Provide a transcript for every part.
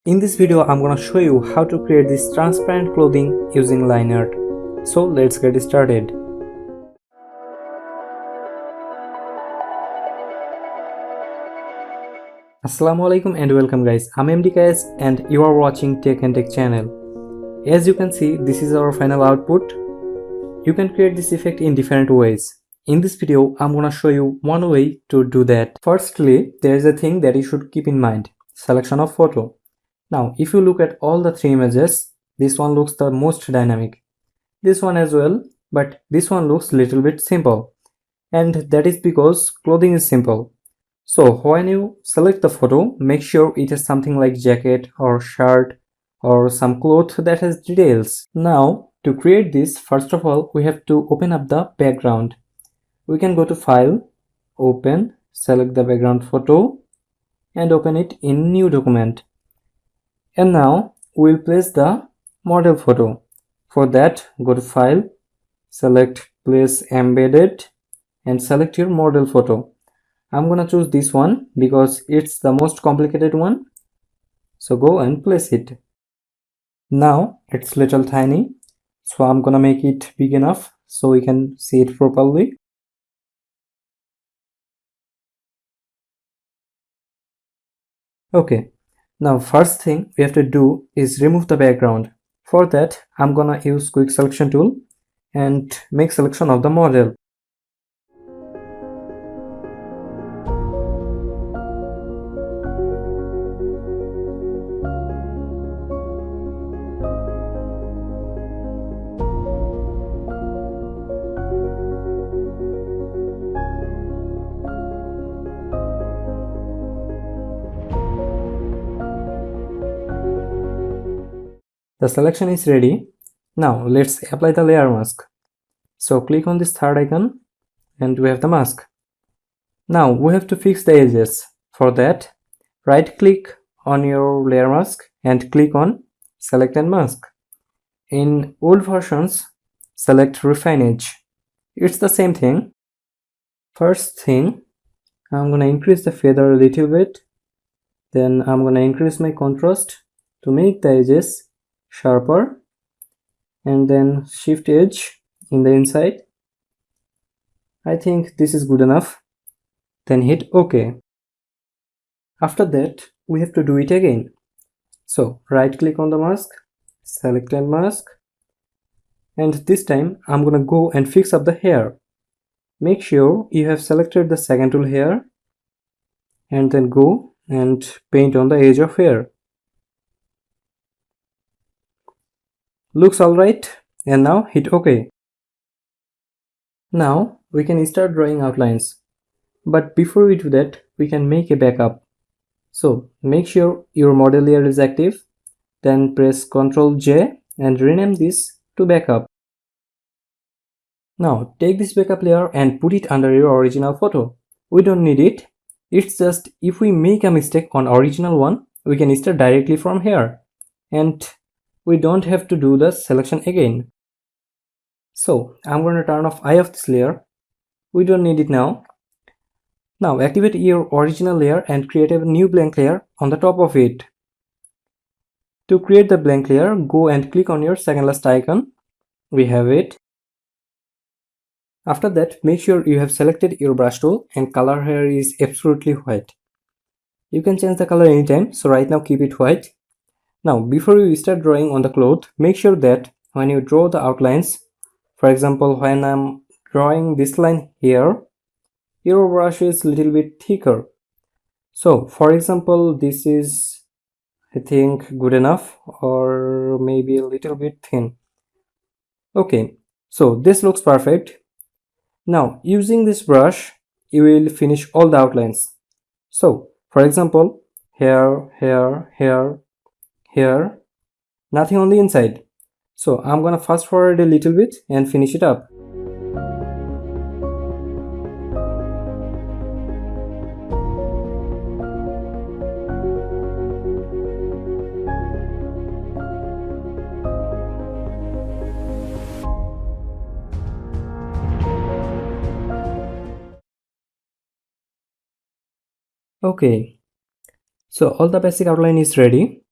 In this video, I'm gonna show you how to create this transparent clothing using line art. So let's get started. Assalamu alaikum and welcome guys. I'm MDKS and you are watching Tech and Tech channel. As you can see, this is our final output. You can create this effect in different ways. In this video, I'm gonna show you one way to do that. Firstly, there is a thing that you should keep in mind: selection of photo. Now, if you look at all the three images, this one looks the most dynamic. This one as well, but this one looks little bit simple. And that is because clothing is simple. So when you select the photo, make sure it has something like jacket or shirt or some cloth that has details. Now, to create this, first of all, we have to open up the background. We can go to File, Open, select the background photo and open it in New Document. And now we'll place the model photo. For that, go to File, select Place Embedded and select your model photo. I'm gonna choose this one because it's the most complicated one. So go and place it. Now it's little tiny, so I'm gonna make it big enough so we can see it properly. Okay. Now first thing we have to do is remove the background. For that, I'm gonna use quick selection tool and make selection of the model. The selection is ready. Now let's apply the layer mask. So click on this third icon and we have the mask. Now we have to fix the edges. For that, right click on your layer mask and click on Select and Mask. In old versions, select Refine Edge. It's the same thing. First thing, I'm gonna increase the feather a little bit. Then I'm gonna increase my contrast to make the edges sharper, and then shift edge in the inside. I think this is good enough. Then hit OK. After that, we have to do it again. So right click on the mask, select and mask, and this time I'm gonna go and fix up the hair. Make sure you have selected the second tool here and then go and paint on the edge of hair. Looks alright, and now hit OK. Now we can start drawing outlines, but before we do that, we can make a backup. So make sure your model layer is active, then press Ctrl J and rename this to backup. Now take this backup layer and put it under your original photo. We don't need it. It's just if we make a mistake on original one, we can start directly from here and we don't have to do the selection again. So I'm going to turn off eye of this layer. We don't need it now. Now activate your original layer and create a new blank layer on the top of it. To create the blank layer, go and click on your second last icon. We have it. After that, make sure you have selected your brush tool and color here is absolutely white. You can change the color anytime, so right now keep it white. Now, before you start drawing on the cloth, make sure that when you draw the outlines, for example, when I'm drawing this line here, your brush is a little bit thicker. So, for example, this is, I think, good enough, or maybe a little bit thin. Okay, so this looks perfect. Now, using this brush, you will finish all the outlines. So, for example, here, nothing on the inside. So I'm gonna fast forward a little bit and finish it up. Okay, so all the basic outline is ready.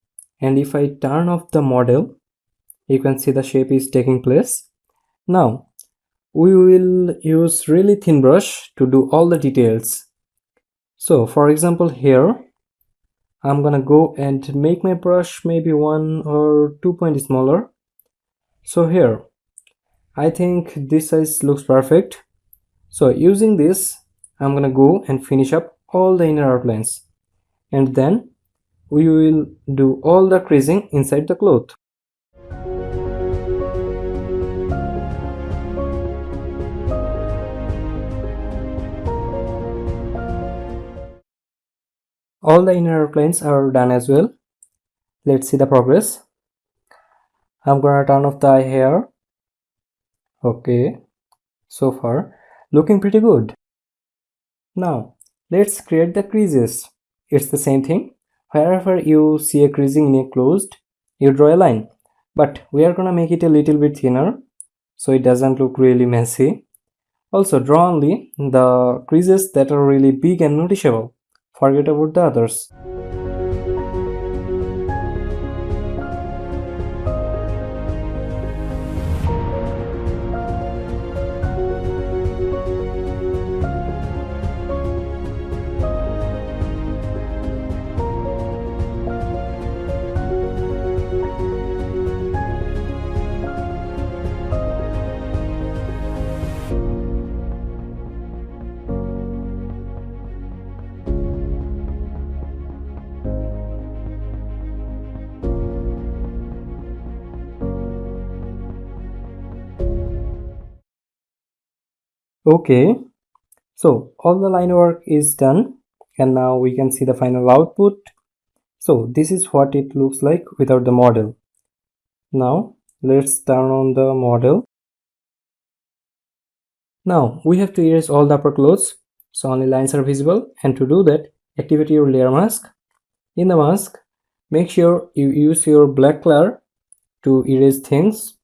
and if I turn off the model, you can see the shape is taking place. Now we will use really thin brush to do all the details. So for example, here I'm gonna go and make my brush maybe 1 or 2 points smaller. So here I think this size looks perfect. So using this, I'm gonna go and finish up all the inner outlines, and then we will do all the creasing inside the cloth. All the inner outlines are done as well. Let's see the progress. I'm gonna turn off the eye hair. Okay, so far looking pretty good. Now let's create the creases. It's the same thing. Wherever you see a creasing in a closed, you draw a line, but we are gonna make it a little bit thinner so it doesn't look really messy. Also draw only the creases that are really big and noticeable. Forget about the others. Okay, so all the line work is done, and now we can see the final output. So this is what it looks like without the model. Now let's turn on the model. Now we have to erase all the upper clothes so only lines are visible, and to do that, activate your layer mask. In the mask, make sure you use your black color to erase things.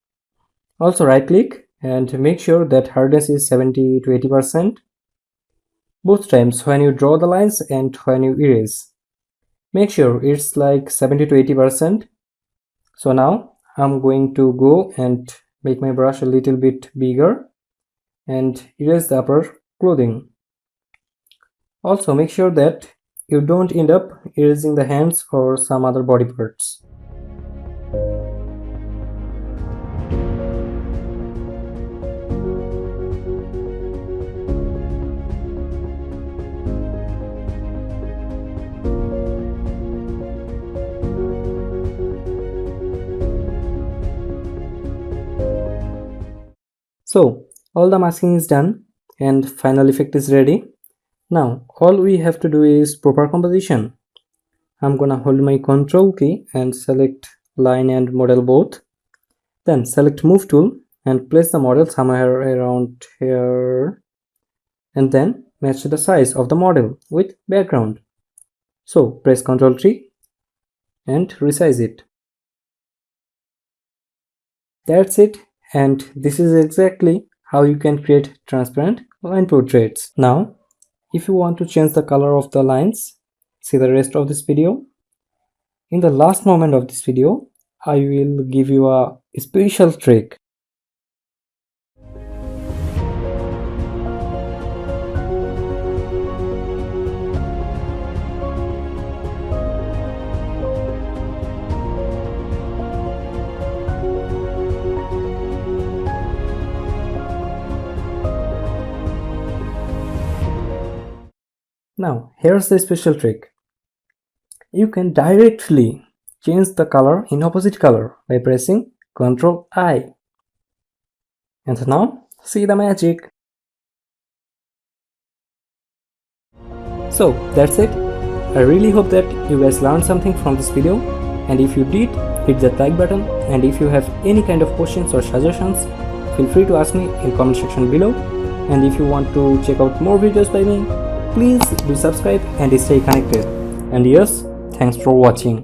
Also right click and make sure that hardness is 70 to 80%, both times when you draw the lines and when you erase. Make sure it's like 70 to 80%. So now I'm going to go and make my brush a little bit bigger and erase the upper clothing. Also make sure that you don't end up erasing the hands or some other body parts. So all the masking is done and final effect is ready. Now all we have to do is proper composition. I'm gonna hold my Ctrl key and select line and model both. Then select move tool and place the model somewhere around here, and then match the size of the model with background. So press Ctrl 3 and resize it. That's it. And this is exactly how you can create transparent line portraits. Now, if you want to change the color of the lines, see the rest of this video. In the last moment of this video, I will give you a special trick. Now, here's the special trick. You can directly change the color in opposite color by pressing Ctrl I. And now, see the magic. So, that's it. I really hope that you guys learned something from this video, and if you did, hit that like button, and if you have any kind of questions or suggestions, feel free to ask me in comment section below. And if you want to check out more videos by me, please do subscribe and stay connected. And yes, thanks for watching.